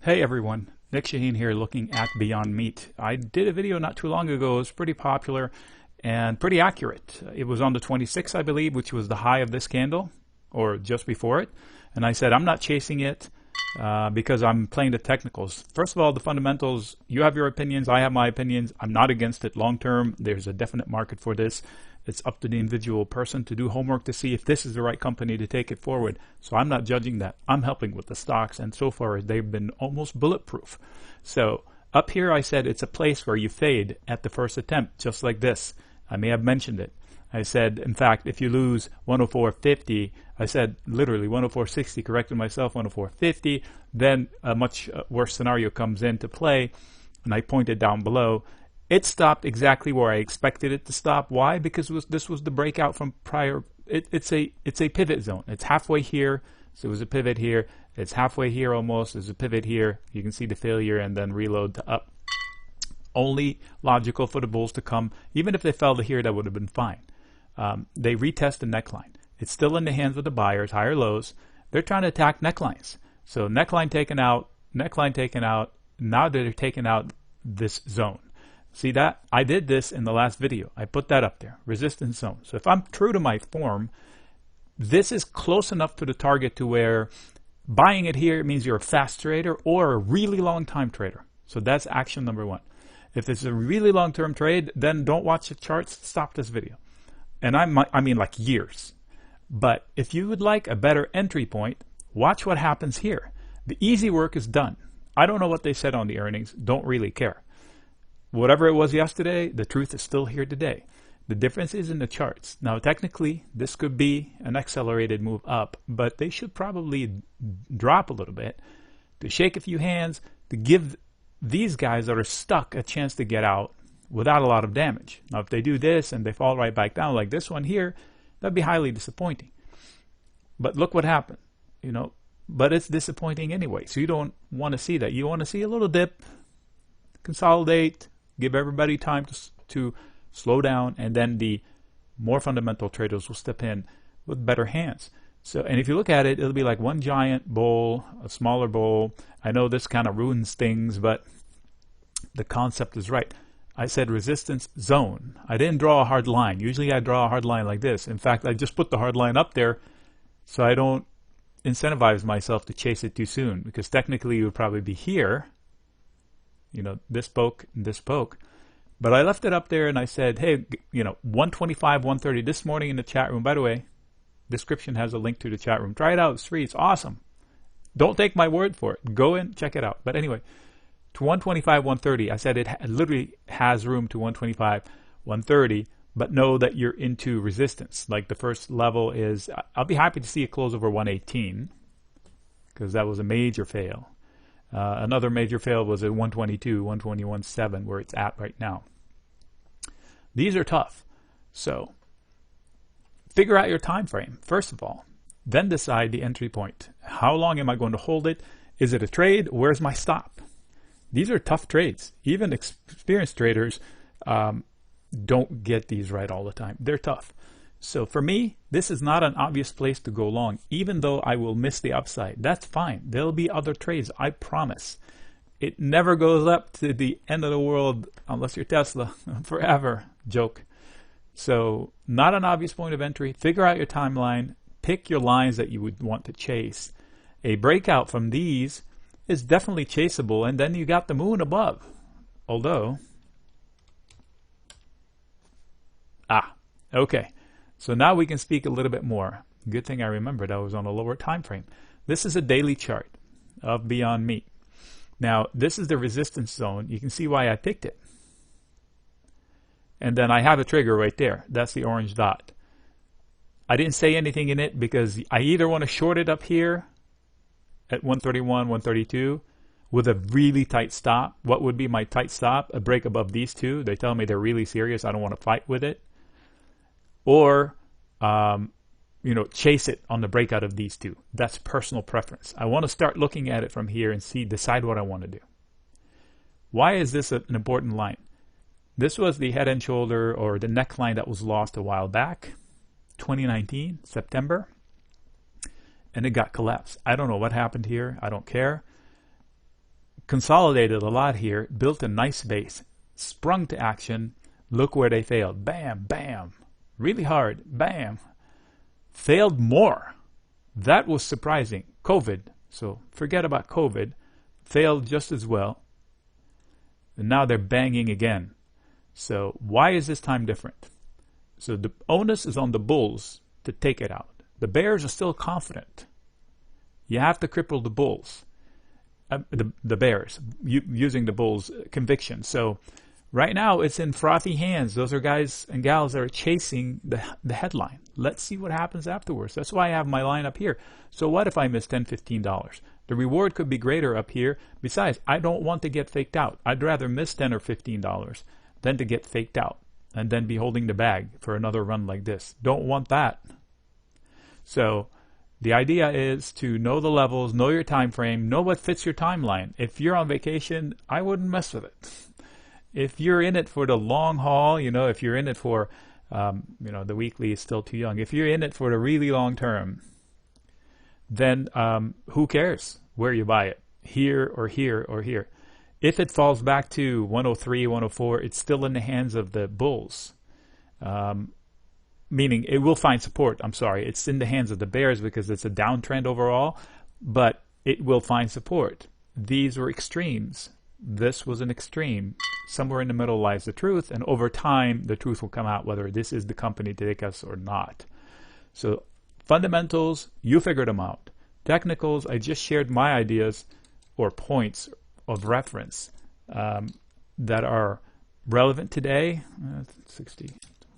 Hey everyone, Nick Shaheen here looking at Beyond Meat. I did a video not too long ago. It was pretty popular and pretty accurate. It was on the 26th, I believe, which was the high of this candle, or just before it. And I said I'm not chasing it because I'm playing the technicals. First of all, the fundamentals, you have your opinions, I have my opinions. I'm not against it long term. There's a definite market for this. It's up to the individual person to do homework to see if this is the right company to take it forward. So I'm not judging that. I'm helping with the stocks, and so far they've been almost bulletproof. So up here I said it's a place where you fade at the first attempt, just like this. I may have mentioned it. I said, in fact, if you lose 104.50, I said literally 104.60, corrected myself, 104.50, then a much worse scenario comes into play, and I pointed down below. It stopped exactly where I expected it to stop. Why? Because this was the breakout from prior. It's a pivot zone. It's halfway here, so it was a pivot here. It's halfway here almost. There's a pivot here. You can see the failure and then reload to up. Only logical for the bulls to come. Even if they fell to here, that would have been fine. They retest the neckline. It's still in the hands of the buyers, higher lows. They're trying to attack necklines. So neckline taken out, neckline taken out. Now they're taking out this zone. See that? I did this in the last video. I put that up there, resistance zone. So if I'm true to my form, this is close enough to the target to where buying it here means you're a fast trader or a really long time trader. So that's action number one. If it's a really long term trade, then don't watch the charts, stop this video. And I mean like years. But if you would like a better entry point, watch what happens here. The easy work is done. I don't know what they said on the earnings, don't really care. Whatever it was yesterday, the truth is still here today. The difference is in the charts. Now, technically, this could be an accelerated move up, but they should probably drop a little bit to shake a few hands, to give these guys that are stuck a chance to get out without a lot of damage. Now, if they do this and they fall right back down like this one here, that'd be highly disappointing. But look what happened, you know. But it's disappointing anyway, so you don't want to see that. You want to see a little dip, consolidate, give everybody time to slow down, and then the more fundamental traders will step in with better hands. So, and if you look at it, it'll be like one giant bowl, a smaller bowl. I know this kind of ruins things, but the concept is right. I said resistance zone. I didn't draw a hard line. Usually I draw a hard line like this. In fact, I just put the hard line up there so I don't incentivize myself to chase it too soon, because technically it would probably be here. You know, this poke and this poke. But I left it up there and I said, hey, you know, 125, 130 this morning in the chat room. By the way, description has a link to the chat room. Try it out. It's free. It's awesome. Don't take my word for it. Go in, check it out. But anyway, to 125, 130, I said it literally has room to 125, 130, but know that you're into resistance. Like the first level is, I'll be happy to see it close over 118 because that was a major fail. Another major fail was at 122, 121.7, where it's at right now. These are tough. So figure out your time frame, first of all. Then decide the entry point. How long am I going to hold it? Is it a trade? Where's my stop? These are tough trades. Even experienced traders don't get these right all the time. They're tough. So for me, this is not an obvious place to go long, even though I will miss the upside. That's fine. There'll be other trades, I promise. It never goes up to the end of the world unless you're Tesla. Forever. Joke. So not an obvious point of entry. Figure out your timeline. Pick your lines that you would want to chase. A breakout from these is definitely chaseable, and then you got the moon above. Although, okay. So now we can speak a little bit more. Good thing I remembered I was on a lower time frame. This is a daily chart of Beyond Meat. Now, this is the resistance zone. You can see why I picked it. And then I have a trigger right there. That's the orange dot. I didn't say anything in it because I either want to short it up here at 131, 132 with a really tight stop. What would be my tight stop? A break above these two. They tell me they're really serious. I don't want to fight with it. Or, you know, chase it on the breakout of these two. That's personal preference. I want to start looking at it from here and decide what I want to do. Why is this an important line? This was the head and shoulder or the neckline that was lost a while back, 2019, consolidated a lot here, built a nice base, sprung to action. Look where they failed. Bam, bam. Really hard. Bam. Failed more. That was surprising. COVID. So forget about COVID. Failed just as well. And now they're banging again. So why is this time different? So the onus is on the bulls to take it out. The bears are still confident. You have to cripple the bulls. The bears, using the bulls' conviction. So right now it's in frothy hands. Those are guys and gals that are chasing the headline. Let's see what happens afterwards. That's why I have my line up here. So what if I miss $10, $15? The reward could be greater up here. Besides, I don't want to get faked out. I'd rather miss $10 or $15 than to get faked out and then be holding the bag for another run like this. Don't want that. So the idea is to know the levels, know your time frame, know what fits your timeline. If you're on vacation, I wouldn't mess with it. If you're in it for the long haul, if you're in it for, the weekly is still too young. If you're in it for the really long term, then who cares where you buy it, here or here or here. If it falls back to 103, 104, it's still in the hands of the bulls. Meaning it will find support. I'm sorry, it's in the hands of the bears because it's a downtrend overall, but it will find support. These were extremes. This was an extreme. Somewhere in the middle lies the truth, and over time the truth will come out whether this is the company to take us or not. So fundamentals, you figured them out. Technicals, I just shared my ideas or points of reference that are relevant today. 60,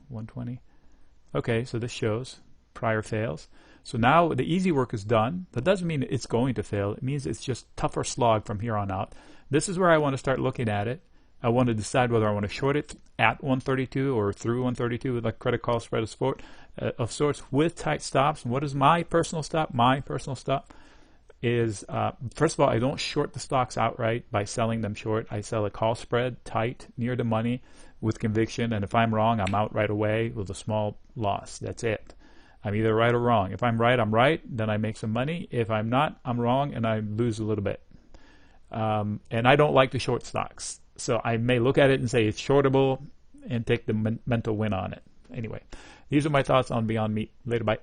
120. Okay, so this shows prior fails. So now the easy work is done. That doesn't mean it's going to fail. It means it's just tougher slog from here on out. This is where I want to start looking at it. I want to decide whether I want to short it at 132 or through 132 with a credit call spread of sorts with tight stops. And what is my personal stop? My personal stop is, first of all, I don't short the stocks outright by selling them short. I sell a call spread tight near the money with conviction, and if I'm wrong, I'm out right away with a small loss. That's it. I'm either right or wrong. If I'm right, then I make some money. If I'm not, I'm wrong and I lose a little bit. And I don't like to short stocks. So I may look at it and say it's shortable and take the mental win on it. Anyway, these are my thoughts on Beyond Meat. Later, bye.